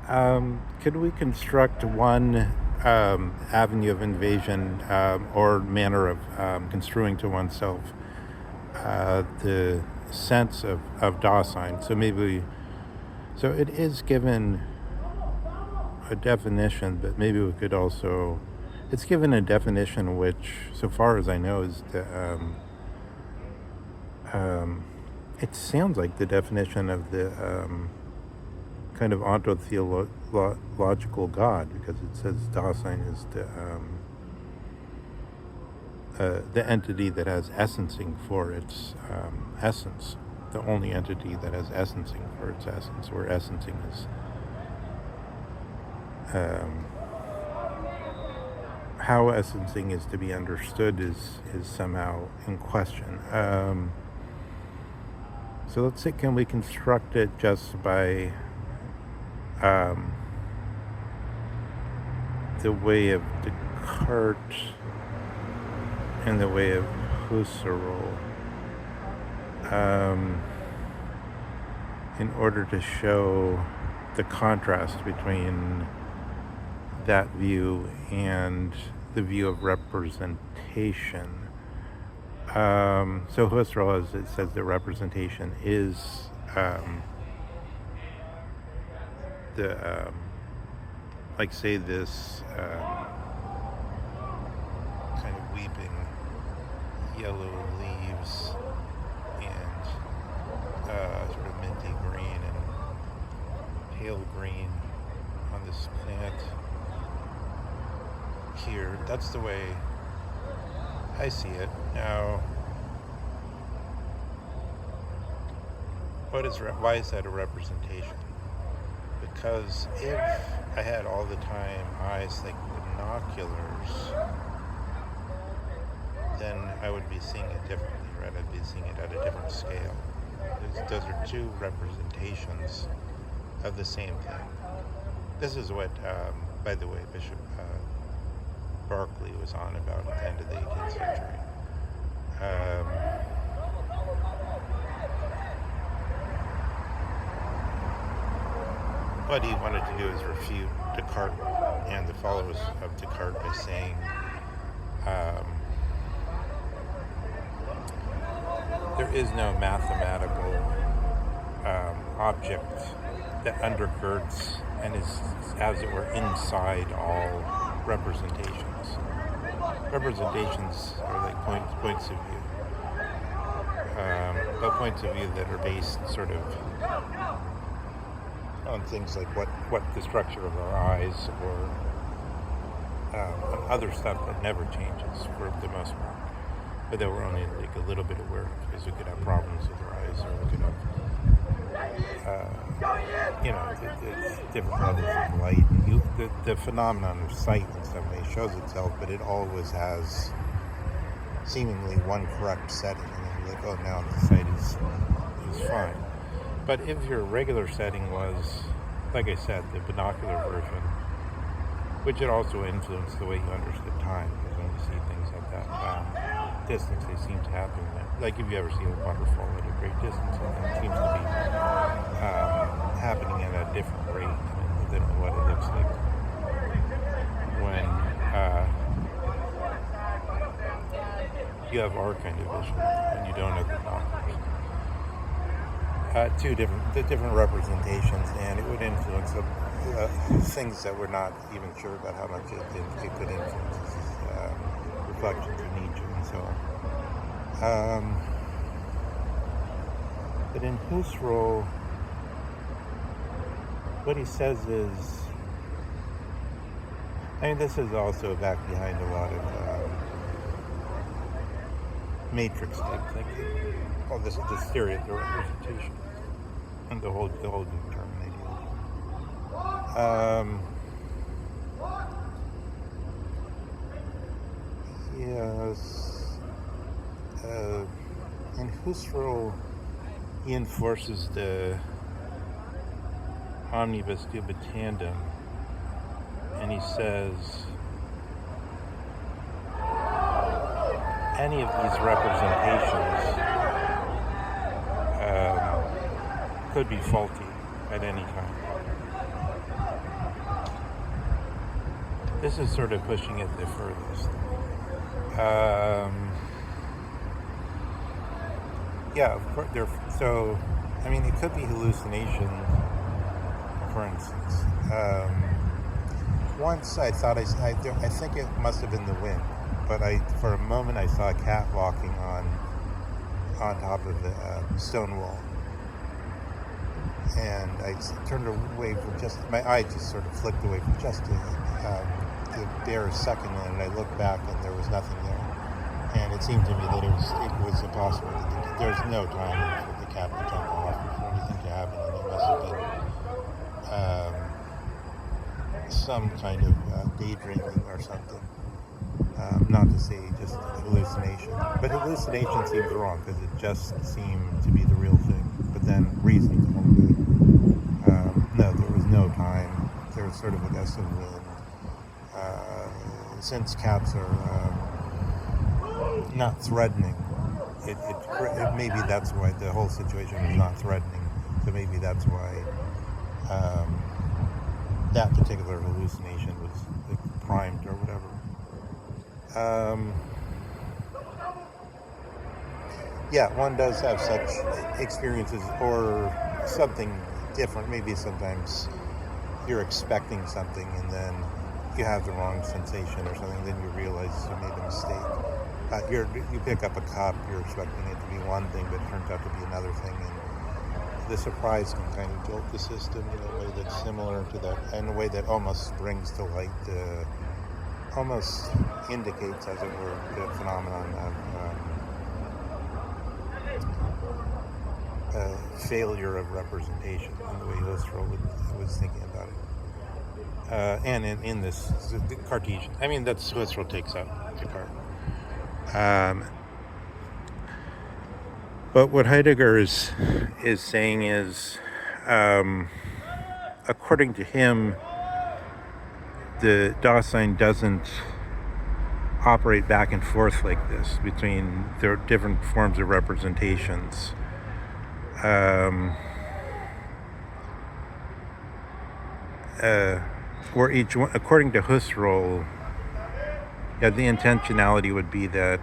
Could we construct one avenue of invasion or manner of construing to oneself the sense of Dasein? So so it is given a definition, but maybe we could also, it's given a definition which, so far as I know, is um, it sounds like the definition of the kind of ontotheological God, because it says Dasein is the entity that has essencing for its essence, the only entity that has essencing for its essence, where essencing is um, how essencing is to be understood is somehow in question. So let's say, can we construct it just by um, the way of Descartes and the way of Husserl, in order to show the contrast between that view and the view of representation. So Husserl, as it says, the representation is the like, say, this kind of weeping yellow leaves and sort of minty green and pale green on this plant here. That's the way I see it. Now, why is that a representation? Because if I had all the time eyes like binoculars, then I would be seeing it differently, right? I'd be seeing it at a different scale. Those are two representations of the same thing. This is what, by the way, Bishop Berkeley was on about at the end of the 18th century. What he wanted to do is refute Descartes and the followers of Descartes by saying there is no mathematical object that undergirds and is, as it were, inside all representations. Representations are like points of view, but points of view that are based sort of on things like what the structure of our eyes, or other stuff that never changes for the most part, but that we're only like a little bit aware of, because we could have problems with our eyes, or we could have it's different levels of light. The phenomenon of sight in some way shows itself, but it always has seemingly one correct setting, and you're like, oh, now the sight is fine. But if your regular setting was, like I said, the binocular version, which it also influenced the way you understood time, because when you see things at that distance, they seem to happen. Like if you ever see a waterfall at a great distance, it seems to be happening at a different rate than what it looks like when you have our kind of vision, when you don't have the binoculars. Two different representations, and it would influence things that we're not even sure about how much it could influence, reflections of Nietzsche and so on. But in Husserl, what he says is, I mean, this is also back behind a lot of matrix type thinking. Well, this theory of the representation and the whole new term idealism. Yes. In Husserl, he enforces the omnibus dubitandum, and he says any of these representations could be faulty at any time. this is sort of pushing it the furthest. Yeah, of course. So, I mean, it could be hallucination, for instance. Once I thought I think it must have been the wind, but for a moment I saw a cat walking on top of the stone wall, and I turned away for just, my eye just sort of flicked away for just the bare second, and I looked back and there was nothing there, and it seemed to me that it was impossible. There's no time for the cat to jump off or for anything to happen, and it must have been some kind of daydreaming or something. Not to say just hallucination, but hallucination seems wrong because it just seemed to be the real thing. But then reason told me, no, there was no time. There was sort of a gust of wind. Since cats are not threatening, it maybe that's why the whole situation was not threatening. So maybe that's why that particular hallucination was primed or whatever. Yeah, one does have such experiences or something different. Maybe sometimes you're expecting something and then you have the wrong sensation or something, then you realize you made a mistake. You pick up a cup, you're expecting it to be one thing, but it turns out to be another thing, and the surprise can kind of jolt the system in a way that's similar to that, in a way that almost brings to light almost indicates, as it were, the phenomenon of failure of representation in the way Husserl was thinking about it. And in this, the Cartesian, I mean, that's Husserl takes out Descartes. But what Heidegger is saying is, according to him, the Dasein doesn't operate back and forth like this between their different forms of representations. Where each one, according to Husserl, the intentionality would be that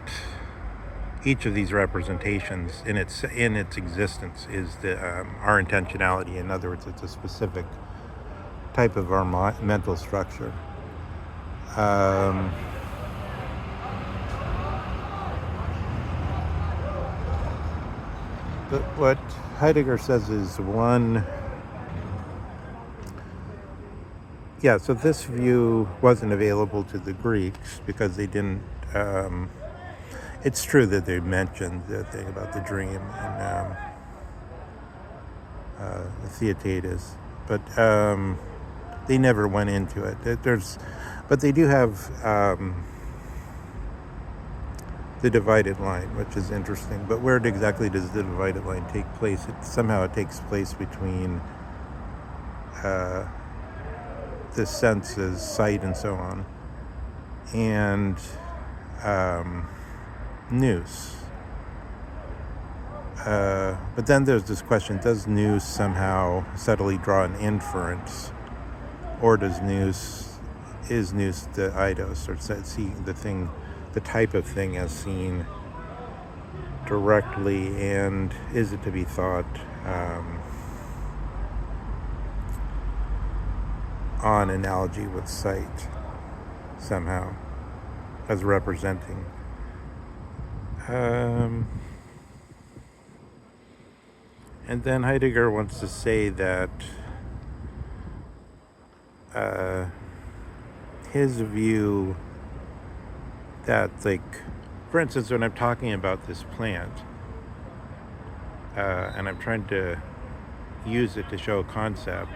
each of these representations in its existence is our intentionality. In other words, it's a specific type of our mental structure. But what Heidegger says is so this view wasn't available to the Greeks because they didn't, it's true that they mentioned the thing about the dream and the Theaetetus, but they never went into it. But they do have the divided line, which is interesting. But where exactly does the divided line take place? It takes place between the senses, sight and so on, and nous. But then there's this question, does nous somehow subtly draw an inference, or is nous the eidos, or seeing the thing, the type of thing as seen directly, and is it to be thought on analogy with sight somehow as representing? And then Heidegger wants to say that his view that, like, for instance, when I'm talking about this plant and I'm trying to use it to show a concept,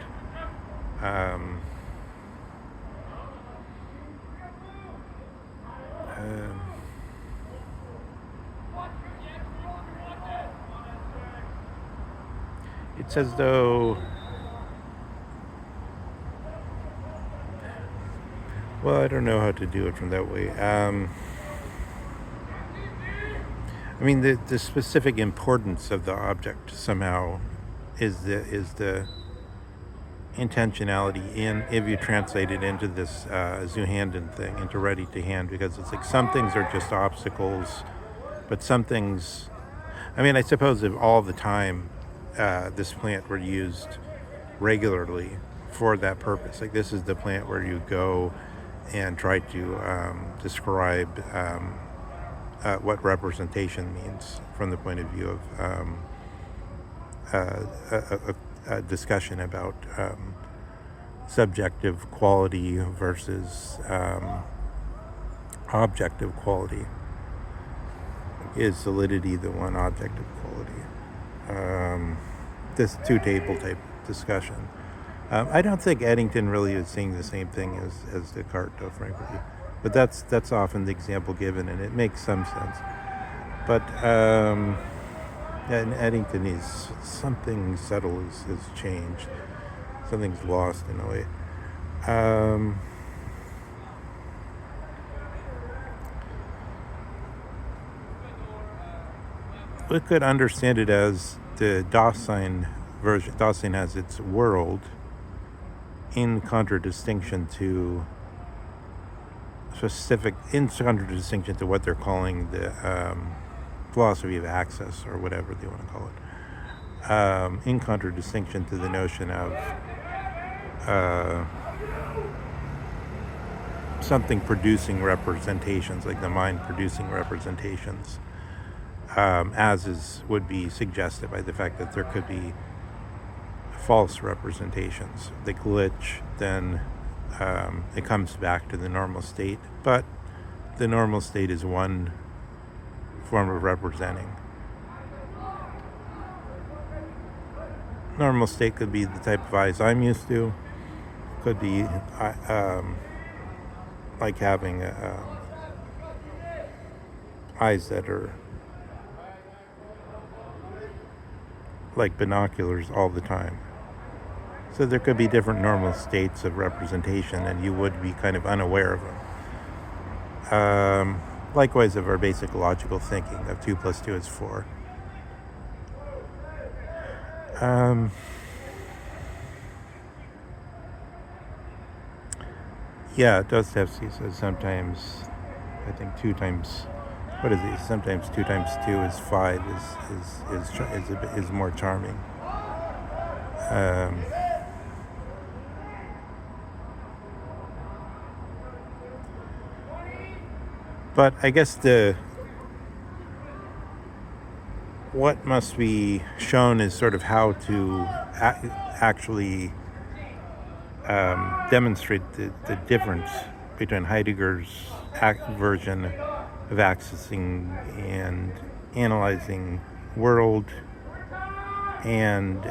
it's as though, well, I don't know how to do it from that way. I mean, the specific importance of the object somehow is the intentionality in if you translate it into this Zuhanden thing, into ready to hand, because it's like some things are just obstacles, but some things, I mean, I suppose if all the time this plant were used regularly for that purpose, like this is the plant where you go and try to describe what representation means from the point of view of a discussion about subjective quality versus objective quality. Is solidity the one objective quality? This two-table type discussion. I don't think Eddington really is seeing the same thing as Descartes, though, frankly. But that's often the example given, and it makes some sense. But in Eddington, is something subtle has changed. Something's lost in a way. We could understand it as the Dasein version. Dasein has its world in contradistinction to what they're calling the philosophy of access, or whatever they want to call it, in contradistinction to the notion of something producing representations, like the mind producing representations, would be suggested by the fact that there could be false representations. They glitch, then it comes back to the normal state, but the normal state is one form of representing. Normal state could be the type of eyes I'm used to, could be like having eyes that are like binoculars all the time. So there could be different normal states of representation, and you would be kind of unaware of them. Likewise of our basic logical thinking of 2 + 2 is 4. Yeah, Dostoevsky says sometimes, I think 2 times, what is it? Sometimes 2 times 2 is 5 is more charming. But I guess what must be shown is sort of how to actually demonstrate the difference between Heidegger's version of accessing and analyzing world and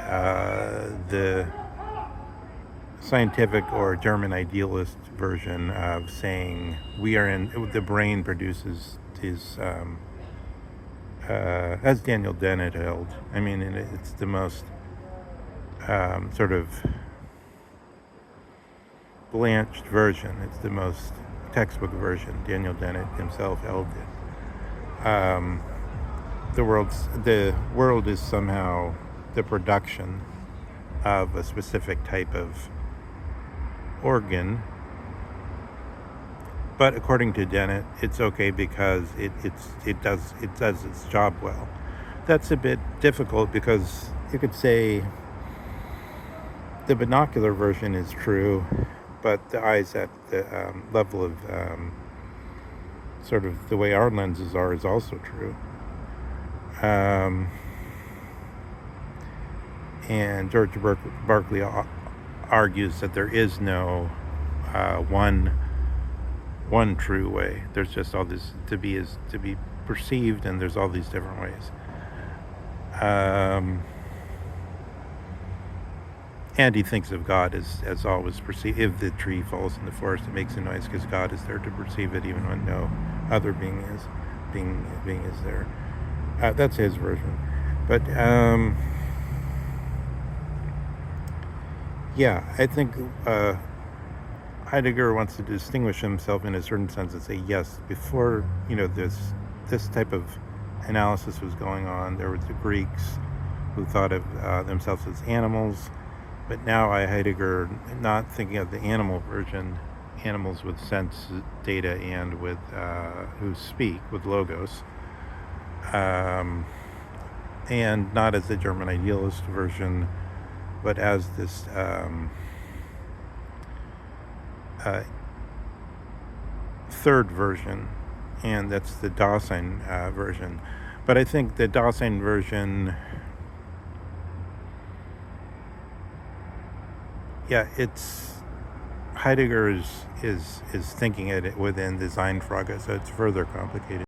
the scientific or German idealist version of saying the brain produces his, as Daniel Dennett held. I mean, it's the most sort of blanched version. It's the most textbook version. Daniel Dennett himself held it. The world is somehow the production of a specific type of organ, but according to Dennett, it's okay because it does its job well. That's a bit difficult because you could say the binocular version is true, but the eyes at the level of sort of the way our lenses are is also true. And George Berkeley argues that there is no one true way. There's just all this to be perceived, and there's all these different ways. And he thinks of God as always perceived. If the tree falls in the forest, it makes a noise because God is there to perceive it, even when no other being is there. That's his version. But yeah, I think Heidegger wants to distinguish himself in a certain sense and say, yes, before this type of analysis was going on, there were the Greeks who thought of themselves as animals, But now Heidegger, not thinking of the animal version, animals with sense data and with who speak with logos, and not as the German idealist version, but as this third version, and that's the Dasein version. But I think the Dasein version, it's Heidegger is thinking it within Designfrage, so it's further complicated.